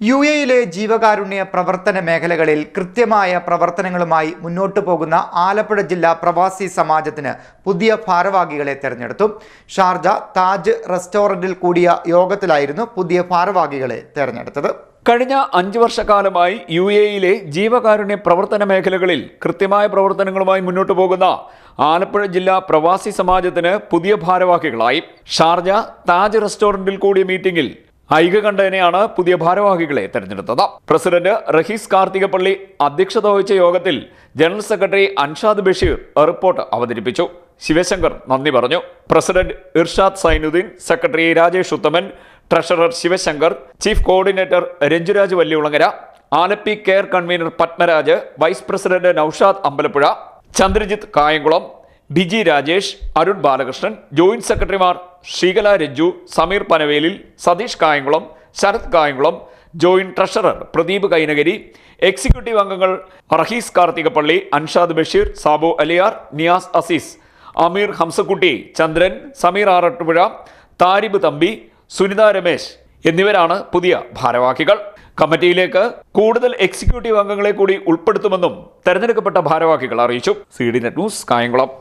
യുഎഇയിലെ ജീവകാരുണ്യ പ്രവർത്തന മേഖലകളിൽ കൃത്യമായ പ്രവർത്തനങ്ങളുമായി മുന്നോട്ടു പോകുന്ന ആലപ്പുഴ ജില്ലാ പ്രവാസി സമാജത്തിന് പുതിയ ഭാരവാഹികളെ തെരഞ്ഞെടുത്തു. ഷാർജ താജ് റെസ്റ്റോറന്റിൽ കൂടിയ യോഗത്തിലായിരുന്നു പുതിയ ഭാരവാഹികളെ തെരഞ്ഞെടുത്തത്. കഴിഞ്ഞ 5 വർഷക്കാലമായി യുഎഇയിലെ ജീവകാരുണ്യ പ്രവർത്തന മേഖലകളിൽ കൃത്യമായ പ്രവർത്തനങ്ങളുമായി മുന്നോട്ടു പോകുന്ന ആലപ്പുഴ ജില്ലാ പ്രവാസി സമാജത്തിന് പുതിയ ഭാരവാഹികളായി. ഷാർജ താജ് റെസ്റ്റോറന്റിൽ കൂടിയ മീറ്റിംഗിൽ ഐകകണ്ഠേനയാണ് പുതിയ ഭാരവാഹികളെ തെരഞ്ഞെടുത്തത്. പ്രസിഡന്റ് റഹീസ് കാർത്തികപ്പള്ളി അധ്യക്ഷത വഹിച്ച യോഗത്തിൽ general secretary Anshad Basheer report അവതരിപ്പിച്ചു. ശിവശങ്കർ നന്ദി പറഞ്ഞു. President Irshad Zainudheen, secretary Rajesh Uthaman, treasurer Sivasankar, chief coordinator Ranjuraj Valliyulangara, Alleppey care convener Padmaraj, vice president Noushad Ambalappuzha, Chandrajith Kayamkulam, Biji Rajesh, Arun Balakrishnan, joint സെക്രട്ടറിമാർ Sreekala Ranju, Sameer Panavelil, Satheesh Kayamkulam, Sarath Kayamkulam, joint treasurer Pradeep Kainakary, executive അംഗങ്ങൾ റഹീസ് കാർത്തികപ്പള്ളി, അൻഷാദ് ബഷീർ, സാബു അലിയാർ, നിയാസ് അസീസ്, അമീർ ഹംസക്കുട്ടി, ചന്ദ്രൻ, സമീർ ആറട്ടുപുഴ, താരിബ് തമ്പി, സുനിത രമേശ് എന്നിവരാണ് പുതിയ ഭാരവാഹികൾ. കമ്മിറ്റിയിലേക്ക് കൂടുതൽ എക്സിക്യൂട്ടീവ് അംഗങ്ങളെ കൂടി ഉൾപ്പെടുത്തുമെന്നും തെരഞ്ഞെടുക്കപ്പെട്ട ഭാരവാഹികൾ അറിയിച്ചു. CDNet news, Kayamkulam.